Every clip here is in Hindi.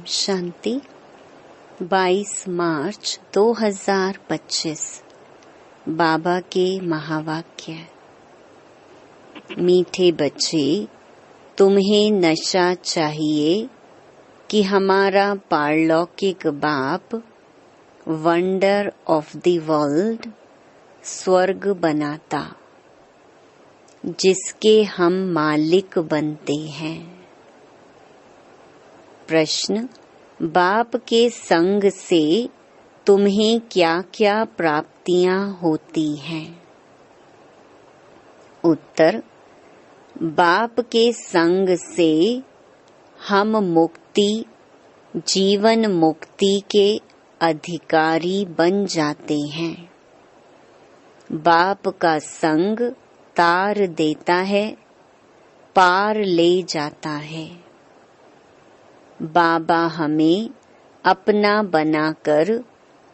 शांति 22 मार्च 2025 बाबा के महावाक्य। मीठे बच्चे, तुम्हें नशा चाहिए कि हमारा पारलौकिक बाप वंडर ऑफ द वर्ल्ड स्वर्ग बनाता, जिसके हम मालिक बनते हैं। प्रश्न: बाप के संग से तुम्हें क्या क्या प्राप्तियां होती हैं? उत्तर: बाप के संग से हम मुक्ति, जीवन मुक्ति के अधिकारी बन जाते हैं। बाप का संग तार देता है, पार ले जाता है। बाबा हमें अपना बनाकर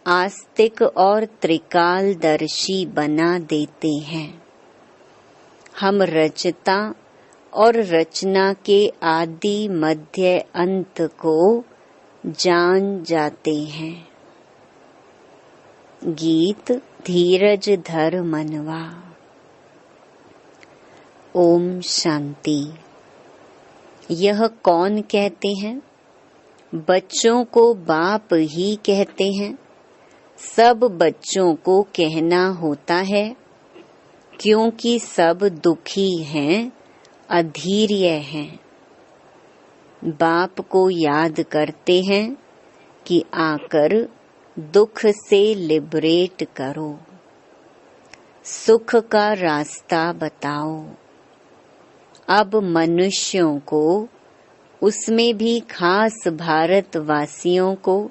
आस्तिक और त्रिकालदर्शी बना देते हैं। हम रचता और रचना के आदि मध्य अंत को जान जाते हैं। गीत धीरज धर मनवा। ओम शांति। यह कौन कहते हैं? बच्चों को बाप ही कहते हैं। सब बच्चों को कहना होता है, क्योंकि सब दुखी हैं, अधीर्य हैं। बाप को याद करते हैं कि आकर दुख से लिबरेट करो, सुख का रास्ता बताओ। अब मनुष्यों को, उसमें भी खास भारतवासियों को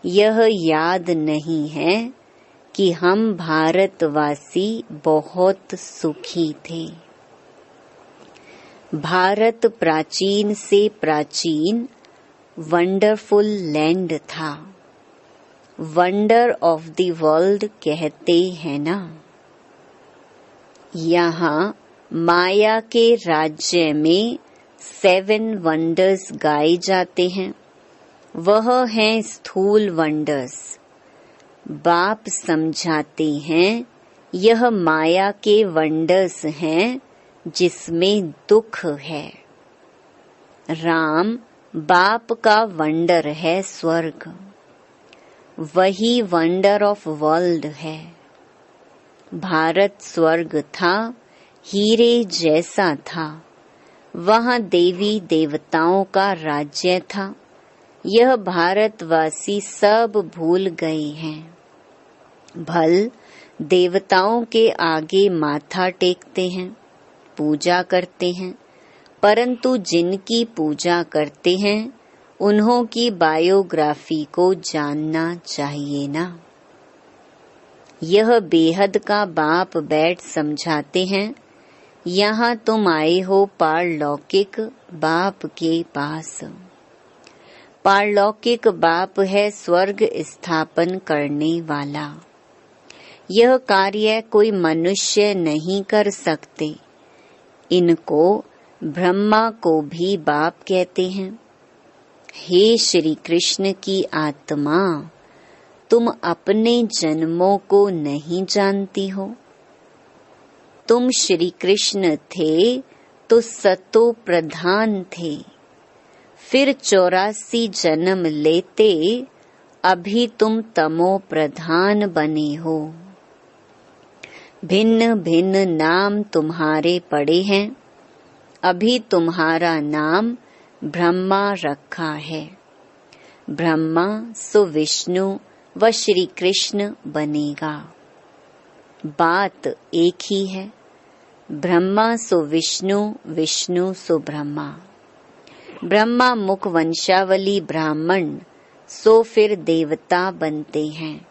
यह याद नहीं है कि हम भारतवासी बहुत सुखी थे। भारत प्राचीन से प्राचीन वंडरफुल लैंड था। वंडर ऑफ द वर्ल्ड कहते हैं ना। यहाँ माया के राज्य में 7 वंडर्स गाए जाते हैं। वह हैं स्थूल वंडर्स। बाप समझाते हैं यह माया के वंडर्स हैं जिसमें दुख है। राम बाप का वंडर है स्वर्ग। वही वंडर ऑफ वर्ल्ड है। भारत स्वर्ग था, हीरे जैसा था। वहाँ देवी देवताओं का राज्य था। यह भारतवासी सब भूल गए हैं। भल देवताओं के आगे माथा टेकते हैं, पूजा करते हैं, परंतु जिनकी पूजा करते हैं उन्हों की बायोग्राफी को जानना चाहिए ना। यह बेहद का बाप बैठ समझाते हैं, यहाँ तुम आए हो पारलौकिक बाप के पास। पारलौकिक बाप है स्वर्ग स्थापन करने वाला। यह कार्य कोई मनुष्य नहीं कर सकते। इनको ब्रह्मा को भी बाप कहते हैं। हे श्री कृष्ण की आत्मा, तुम अपने जन्मों को नहीं जानती हो। तुम श्री कृष्ण थे तो सतो प्रधान थे, फिर 84 जन्म लेते अभी तुम तमो प्रधान बने हो। भिन्न भिन्न नाम तुम्हारे पड़े हैं। अभी तुम्हारा नाम ब्रह्मा रखा है। ब्रह्मा सो विष्णु व श्री कृष्ण बनेगा। बात एक ही है। ब्रह्मा सो विष्णु, विष्णु सो ब्रह्मा। ब्रह्मा मुख वंशावली ब्राह्मण सो फिर देवता बनते हैं।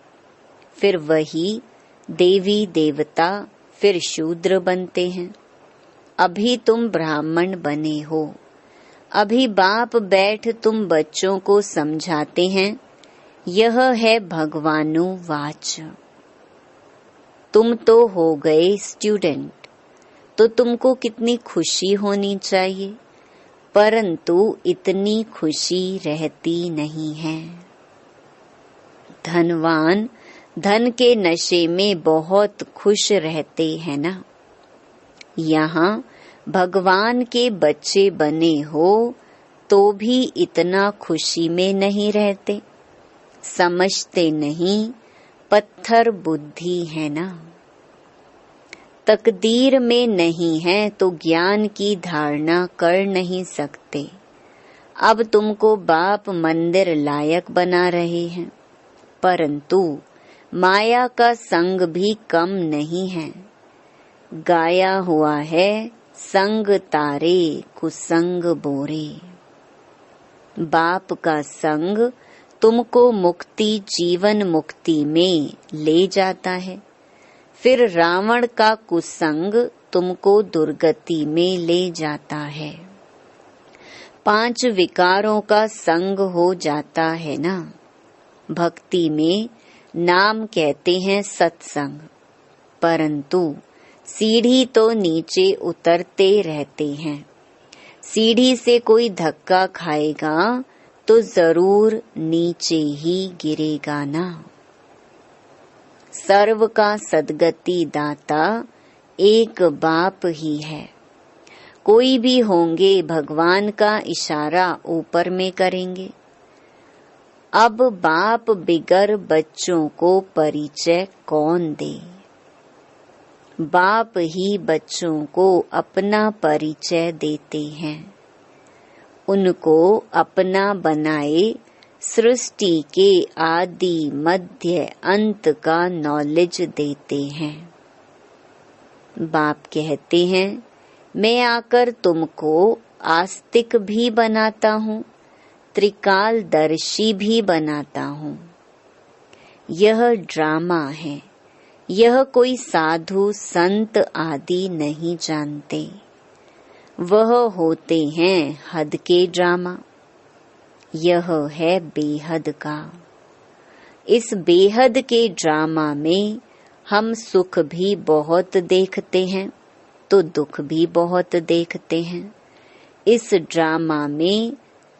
फिर वही देवी देवता फिर शूद्र बनते हैं। अभी तुम ब्राह्मण बने हो। अभी बाप बैठ तुम बच्चों को समझाते हैं। यह है भगवानुवाच। तुम तो हो गए स्टूडेंट, तो तुमको कितनी खुशी होनी चाहिए। परंतु इतनी खुशी रहती नहीं है। धनवान धन के नशे में बहुत खुश रहते हैं ना। यहाँ भगवान के बच्चे बने हो तो भी इतना खुशी में नहीं रहते। समझते नहीं, पत्थर बुद्धि है ना। तकदीर में नहीं है तो ज्ञान की धारणा कर नहीं सकते। अब तुमको बाप मंदिर लायक बना रहे हैं, परंतु माया का संग भी कम नहीं है। गाया हुआ है संग तारे कुसंग बोरे। बाप का संग तुमको मुक्ति जीवन मुक्ति में ले जाता है, फिर रावण का कुसंग तुमको दुर्गति में ले जाता है। 5 विकारों का संग हो जाता है ना। भक्ति में नाम कहते हैं सत्संग, परंतु सीढ़ी तो नीचे उतरते रहते हैं। सीढ़ी से कोई धक्का खाएगा तो जरूर नीचे ही गिरेगा ना। सर्व का सद्गति दाता एक बाप ही है। कोई भी होंगे भगवान का इशारा ऊपर में करेंगे। अब बाप बिगर बच्चों को परिचय कौन दे। बाप ही बच्चों को अपना परिचय देते हैं। उनको अपना बनाए सृष्टि के आदि मध्य अंत का नॉलेज देते हैं। बाप कहते हैं मैं आकर तुमको आस्तिक भी बनाता हूँ, त्रिकालदर्शी भी बनाता हूँ। यह ड्रामा है। यह कोई साधु संत आदि नहीं जानते। वह होते हैं हद के ड्रामा। यह है बेहद का। इस बेहद के ड्रामा में हम सुख भी बहुत देखते हैं तो दुख भी बहुत देखते हैं। इस ड्रामा में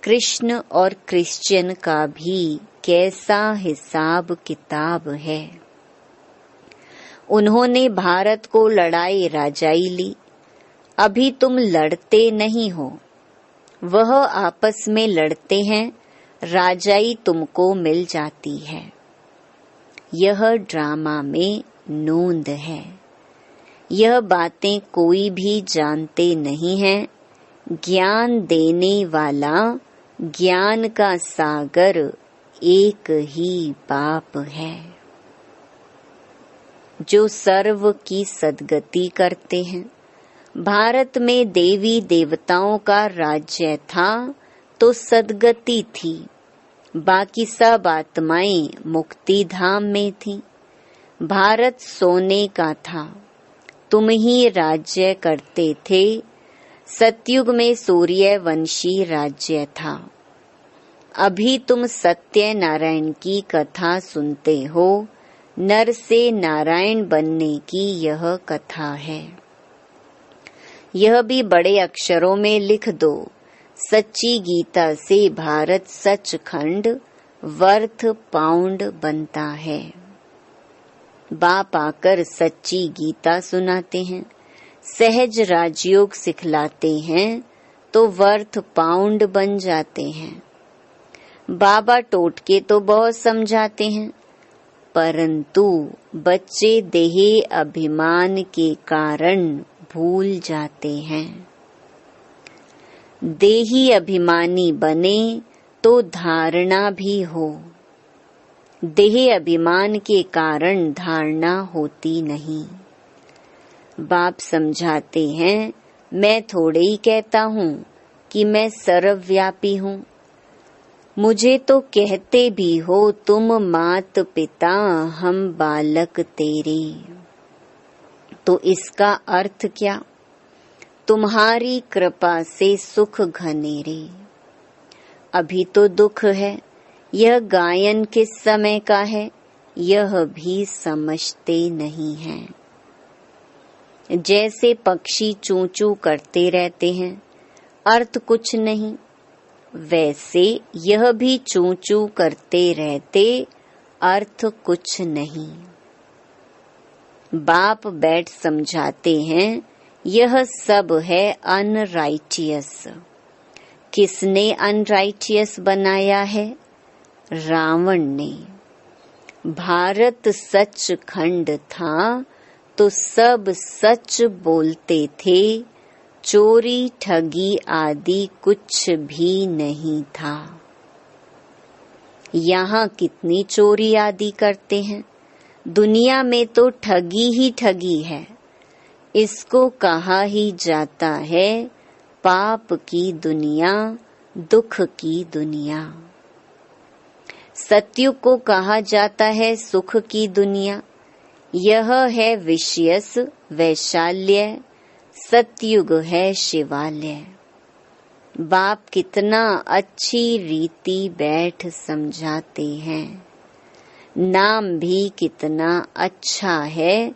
कृष्ण और क्रिश्चियन का भी कैसा हिसाब किताब है। उन्होंने भारत को लड़ाई राजाई ली। अभी तुम लड़ते नहीं हो, वह आपस में लड़ते हैं, राजाई तुमको मिल जाती है। यह ड्रामा में नोंद है। यह बातें कोई भी जानते नहीं है। ज्ञान देने वाला ज्ञान का सागर एक ही बाप है, जो सर्व की सद्गति करते हैं। भारत में देवी देवताओं का राज्य था तो सद्गति थी। बाकी सब आत्माएं मुक्ति धाम में थी। भारत सोने का था, तुम ही राज्य करते थे। सतयुग में सूर्यवंशी राज्य था। अभी तुम सत्य नारायण की कथा सुनते हो। नर से नारायण बनने की यह कथा है। यह भी बड़े अक्षरों में लिख दो। सच्ची गीता से भारत सचखंड वर्थ पाउंड बनता है। बाप आकर सच्ची गीता सुनाते हैं, सहज राजयोग सिखलाते हैं तो वर्थ पाउंड बन जाते हैं। बाबा टोटके तो बहुत समझाते हैं, परंतु बच्चे देही अभिमान के कारण भूल जाते हैं। देही अभिमानी बने तो धारणा भी हो। देह अभिमान के कारण धारणा होती नहीं। बाप समझाते हैं, मैं थोड़े ही कहता हूँ कि मैं सर्वव्यापी हूँ। मुझे तो कहते भी हो तुम मात पिता हम बालक तेरे। तो इसका अर्थ क्या? तुम्हारी कृपा से सुख घनेरे। अभी तो दुख है। यह गायन किस समय का है, यह भी समझते नहीं हैं। जैसे पक्षी चूं चूं करते रहते हैं, अर्थ कुछ नहीं, वैसे यह भी चूं चूं करते रहते, अर्थ कुछ नहीं। बाप बैठ समझाते हैं, यह सब है अनराइटियस। किसने अनराइटियस बनाया है? रावण ने। भारत सचखंड था तो सब सच बोलते थे, चोरी ठगी आदि कुछ भी नहीं था। यहाँ कितनी चोरी आदि करते हैं, दुनिया में तो ठगी ही ठगी है। इसको कहा ही जाता है पाप की दुनिया, दुख की दुनिया। सतयुग को कहा जाता है सुख की दुनिया। यह है विषयस वैशाल्य, सतयुग है शिवालय। बाप कितना अच्छी रीति बैठ समझाते हैं। नाम भी कितना अच्छा है,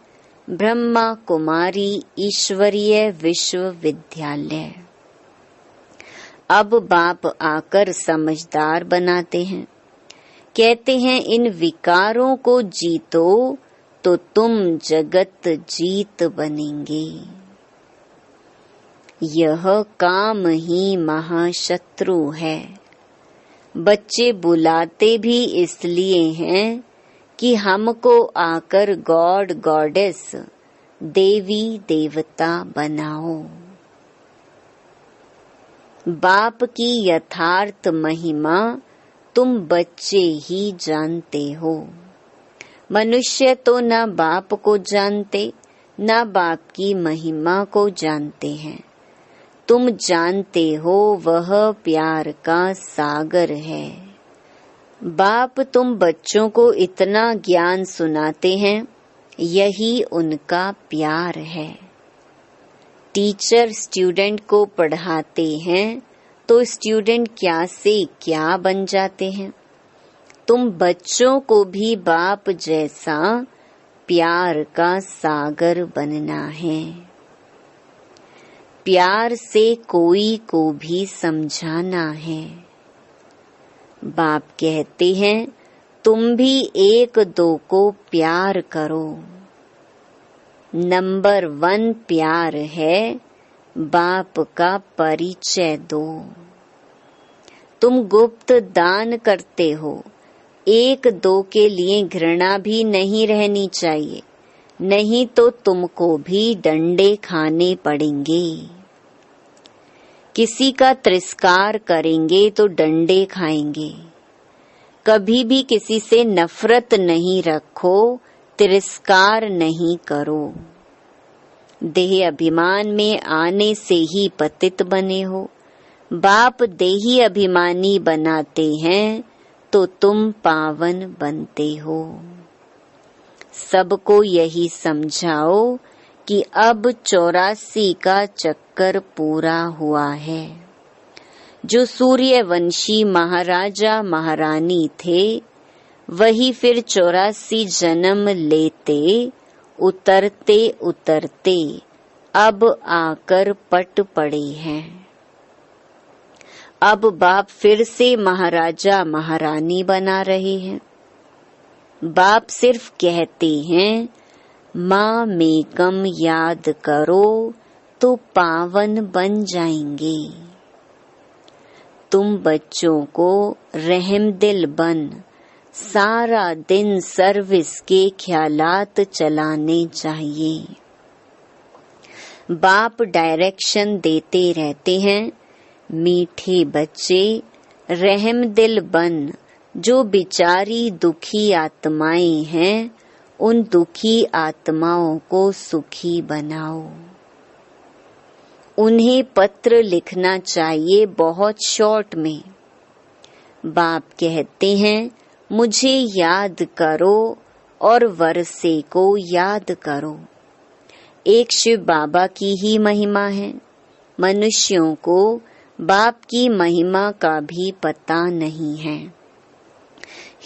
ब्रह्मा कुमारी ईश्वरीय विश्वविद्यालय। अब बाप आकर समझदार बनाते हैं, कहते हैं इन विकारों को जीतो तो तुम जगत जीत बनेंगे। यह काम ही महाशत्रु है। बच्चे बुलाते भी इसलिए हैं कि हमको आकर गॉड गॉडेस, देवी देवता बनाओ। बाप की यथार्थ महिमा तुम बच्चे ही जानते हो। मनुष्य तो न बाप को जानते, न बाप की महिमा को जानते हैं। तुम जानते हो वह प्यार का सागर है। बाप तुम बच्चों को इतना ज्ञान सुनाते हैं, यही उनका प्यार है। टीचर स्टूडेंट को पढ़ाते हैं तो स्टूडेंट क्या से क्या बन जाते हैं। तुम बच्चों को भी बाप जैसा प्यार का सागर बनना है। प्यार से कोई को भी समझाना है। बाप कहते हैं तुम भी एक दो को प्यार करो। नंबर 1 प्यार है, बाप का परिचय दो। तुम गुप्त दान करते हो, एक दो के लिए घृणा भी नहीं रहनी चाहिए, नहीं तो तुमको भी डंडे खाने पड़ेंगे। किसी का तिरस्कार करेंगे तो डंडे खाएंगे। कभी भी किसी से नफरत नहीं रखो, तिरस्कार नहीं करो। देह अभिमान में आने से ही पतित बने हो। बाप देही अभिमानी बनाते हैं तो तुम पावन बनते हो। सबको यही समझाओ कि अब 84 का चक्कर पूरा हुआ है। जो सूर्यवंशी महाराजा महारानी थे, वही फिर 84 जन्म लेते, उतरते उतरते अब आकर पट पड़े हैं। अब बाप फिर से महाराजा महारानी बना रहे हैं। बाप सिर्फ कहते हैं माँ मेकम याद करो तो पावन बन जाएंगे। तुम बच्चों को रहमदिल बन सारा दिन सर्विस के ख्यालात चलाने चाहिए। बाप डायरेक्शन देते रहते हैं, मीठे बच्चे रहमदिल बन, जो बिचारी दुखी आत्माएं हैं उन दुखी आत्माओं को सुखी बनाओ। उन्हें पत्र लिखना चाहिए बहुत शॉर्ट में। बाप कहते हैं मुझे याद करो और वर्षे को याद करो। एक शिव बाबा की ही महिमा है। मनुष्यों को बाप की महिमा का भी पता नहीं है।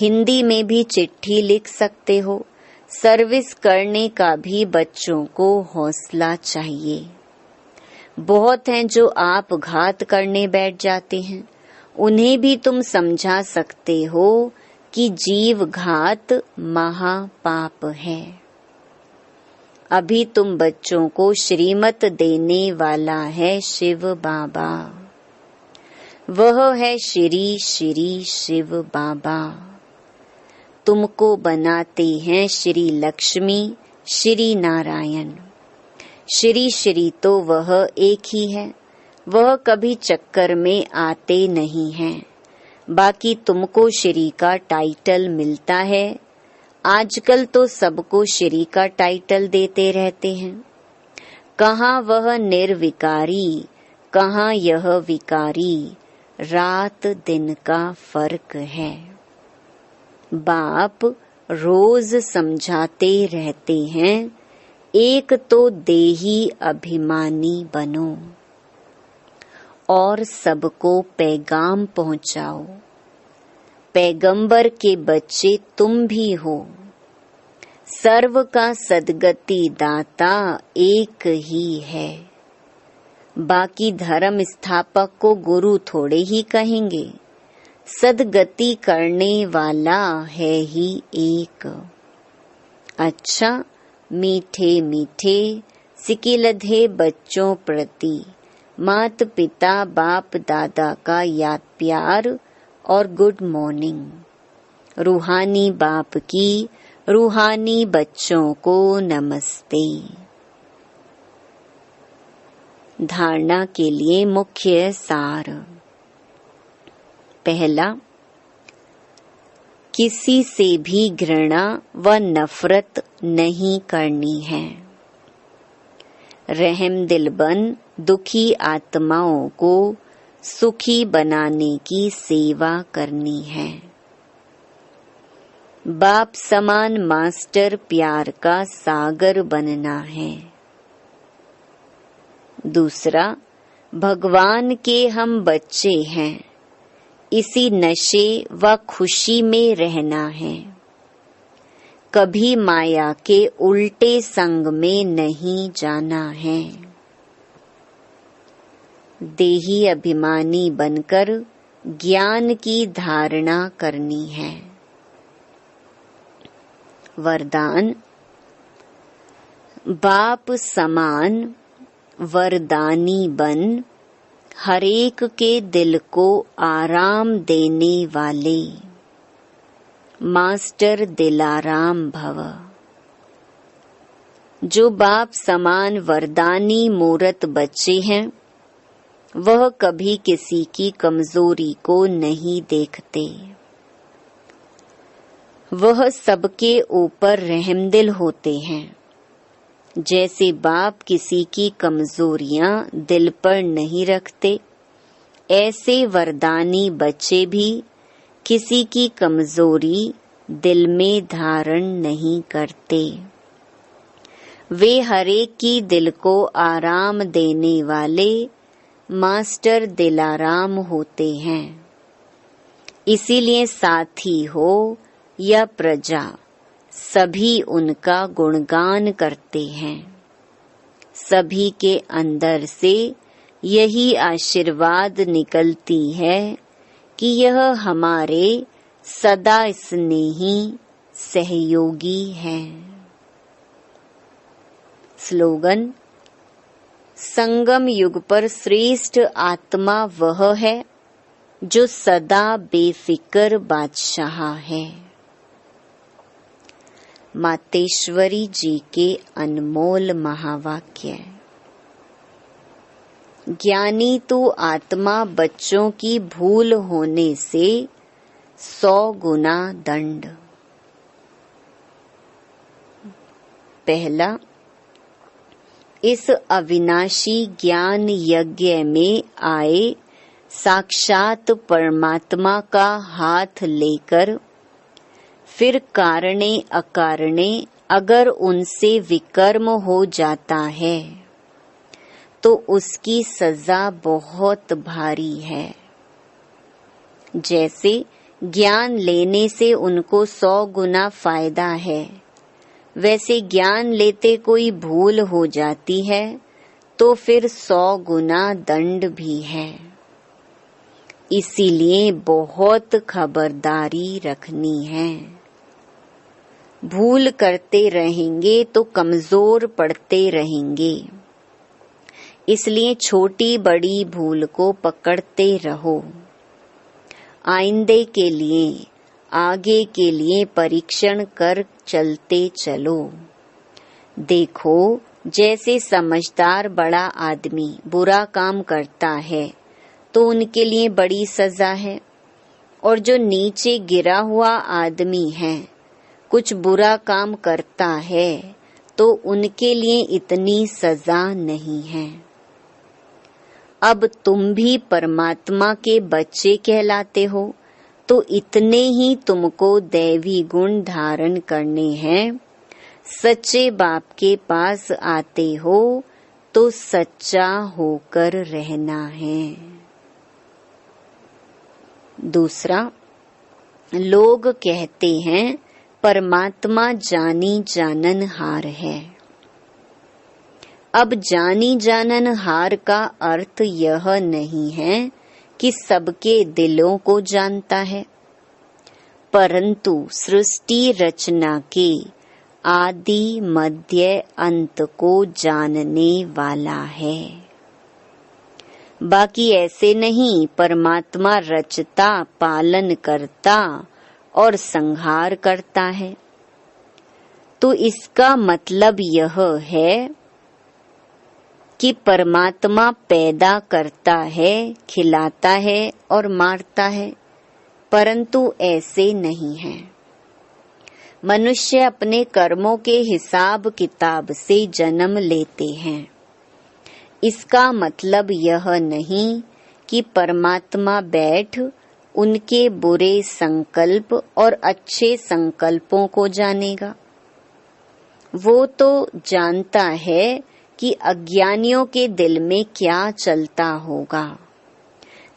हिंदी में भी चिट्ठी लिख सकते हो। सर्विस करने का भी बच्चों को हौसला चाहिए। बहुत हैं जो आप घात करने बैठ जाते हैं, उन्हें भी तुम समझा सकते हो कि जीव घात महापाप है। अभी तुम बच्चों को श्रीमत देने वाला है शिव बाबा। वह है श्री श्री शिव बाबा। तुमको बनाते हैं श्री लक्ष्मी श्री नारायण। श्री श्री तो वह एक ही है, वह कभी चक्कर में आते नहीं हैं। बाकी तुमको श्री का टाइटल मिलता है। आजकल तो सबको श्री का टाइटल देते रहते हैं। कहाँ वह निर्विकारी, कहाँ यह विकारी, रात दिन का फर्क है। बाप रोज समझाते रहते हैं, एक तो देही अभिमानी बनो और सबको पैगाम पहुंचाओ। पैगंबर के बच्चे तुम भी हो। सर्व का सद्गति दाता एक ही है। बाकी धर्म स्थापक को गुरु थोड़े ही कहेंगे, सद्गति करने वाला है ही एक। अच्छा, मीठे मीठे सिकिलधे बच्चों प्रति मात पिता बाप दादा का याद प्यार और गुड मॉर्निंग। रूहानी बाप की रूहानी बच्चों को नमस्ते। धारणा के लिए मुख्य सार। पहला, किसी से भी घृणा व नफरत नहीं करनी है। रहम दिल बन दुखी आत्माओं को सुखी बनाने की सेवा करनी है। बाप समान मास्टर प्यार का सागर बनना है। दूसरा, भगवान के हम बच्चे हैं, इसी नशे व खुशी में रहना है। कभी माया के उल्टे संग में नहीं जाना है। देही अभिमानी बनकर ज्ञान की धारणा करनी है। वरदान। बाप समान वरदानी बन हरेक के दिल को आराम देने वाले मास्टर दिलाराम भव। जो बाप समान वरदानी मूरत बच्चे हैं, वह कभी किसी की कमजोरी को नहीं देखते। वह सबके ऊपर रहमदिल होते हैं। जैसे बाप किसी की कमजोरियां दिल पर नहीं रखते, ऐसे वरदानी बच्चे भी किसी की कमजोरी दिल में धारण नहीं करते। वे हरेक की दिल को आराम देने वाले मास्टर दिलाराम होते हैं। इसीलिए साथी हो या प्रजा, सभी उनका गुणगान करते हैं। सभी के अंदर से यही आशीर्वाद निकलती है कि यह हमारे सदा स्नेही सहयोगी हैं। स्लोगन। संगम युग पर श्रेष्ठ आत्मा वह है जो सदा बेफिक्र बादशाह है। मातेश्वरी जी के अनमोल महावाक्य। ज्ञानी तो आत्मा बच्चों की भूल होने से 100 गुना दंड। पहला, इस अविनाशी ज्ञान यज्ञ में आए साक्षात परमात्मा का हाथ लेकर फिर कारणे अकारणे अगर उनसे विकर्म हो जाता है तो उसकी सजा बहुत भारी है। जैसे ज्ञान लेने से उनको 100 गुना फायदा है, वैसे ज्ञान लेते कोई भूल हो जाती है तो फिर 100 गुना दंड भी है। इसीलिए बहुत खबरदारी रखनी है। भूल करते रहेंगे तो कमजोर पड़ते रहेंगे। इसलिए छोटी बड़ी भूल को पकड़ते रहो। आइंदे के लिए, आगे के लिए परीक्षण कर चलते चलो। देखो, जैसे समझदार बड़ा आदमी बुरा काम करता है तो उनके लिए बड़ी सजा है, और जो नीचे गिरा हुआ आदमी है कुछ बुरा काम करता है तो उनके लिए इतनी सजा नहीं है। अब तुम भी परमात्मा के बच्चे कहलाते हो तो इतने ही तुमको दैवी गुण धारण करने हैं। सच्चे बाप के पास आते हो तो सच्चा होकर रहना है। दूसरा, लोग कहते हैं परमात्मा जानी जाननहार है। अब जानी जाननहार का अर्थ यह नहीं है कि सबके दिलों को जानता है, परंतु सृष्टि रचना के आदि मध्य अंत को जानने वाला है। बाकी ऐसे नहीं, परमात्मा रचता, पालन करता और संहार करता है। तो इसका मतलब यह है कि परमात्मा पैदा करता है, खिलाता है और मारता है, परंतु ऐसे नहीं है। मनुष्य अपने कर्मों के हिसाब किताब से जन्म लेते हैं। इसका मतलब यह नहीं कि परमात्मा बैठ उनके बुरे संकल्प और अच्छे संकल्पों को जानेगा। वो तो जानता है कि अज्ञानियों के दिल में क्या चलता होगा।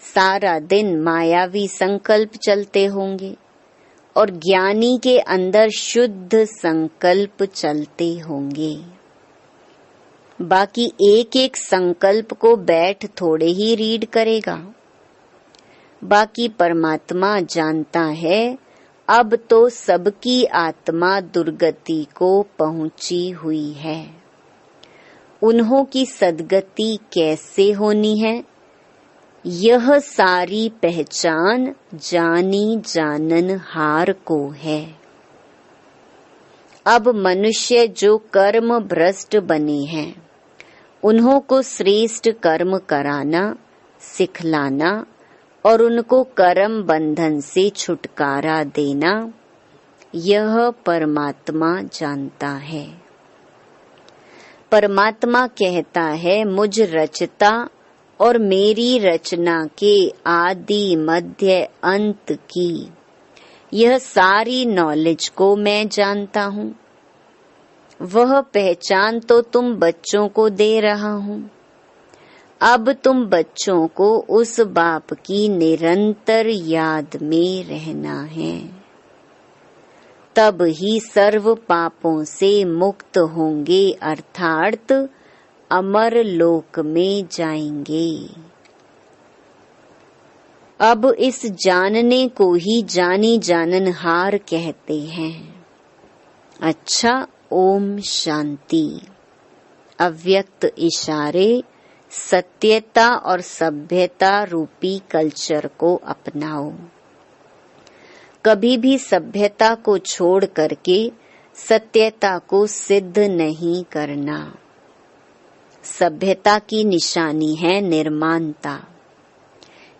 सारा दिन मायावी संकल्प चलते होंगे और ज्ञानी के अंदर शुद्ध संकल्प चलते होंगे। बाकी एक एक संकल्प को बैठ थोड़े ही रीड करेगा। बाकी परमात्मा जानता है अब तो सबकी आत्मा दुर्गति को पहुंची हुई है। उन्हों की सद्गति कैसे होनी है, यह सारी पहचान जानी जाननहार को है। अब मनुष्य जो कर्म भ्रष्ट बने हैं, उन्हों को श्रेष्ठ कर्म कराना, सिखलाना और उनको कर्म बंधन से छुटकारा देना, यह परमात्मा जानता है। परमात्मा कहता है मुझ रचता और मेरी रचना के आदि मध्य अंत की यह सारी नॉलेज को मैं जानता हूँ। वह पहचान तो तुम बच्चों को दे रहा हूँ। अब तुम बच्चों को उस बाप की निरंतर याद में रहना है, तब ही सर्व पापों से मुक्त होंगे, अर्थात अमर लोक में जाएंगे। अब इस जानने को ही जानी जाननहार कहते हैं। अच्छा, ओम शांति। अव्यक्त इशारे सत्यता और सभ्यता रूपी कल्चर को अपनाओ। कभी भी सभ्यता को छोड़ करके सत्यता को सिद्ध नहीं करना। सभ्यता की निशानी है निर्माणता।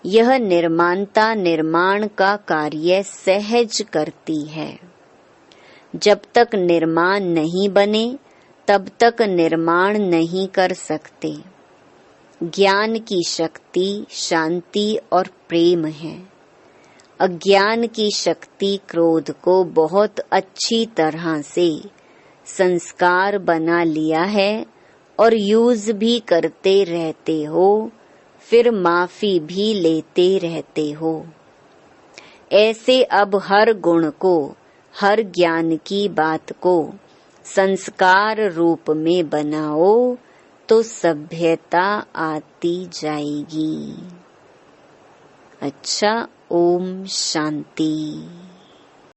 यह निर्माणता निर्माण का कार्य सहज करती है। जब तक निर्माण नहीं बने तब तक निर्माण नहीं कर सकते। ज्ञान की शक्ति शांति और प्रेम है। अज्ञान की शक्ति क्रोध को बहुत अच्छी तरह से संस्कार बना लिया है और यूज भी करते रहते हो, फिर माफी भी लेते रहते हो। ऐसे अब हर गुण को, हर ज्ञान की बात को संस्कार रूप में बनाओ, तो सभ्यता आती जाएगी। अच्छा, ओम शांति।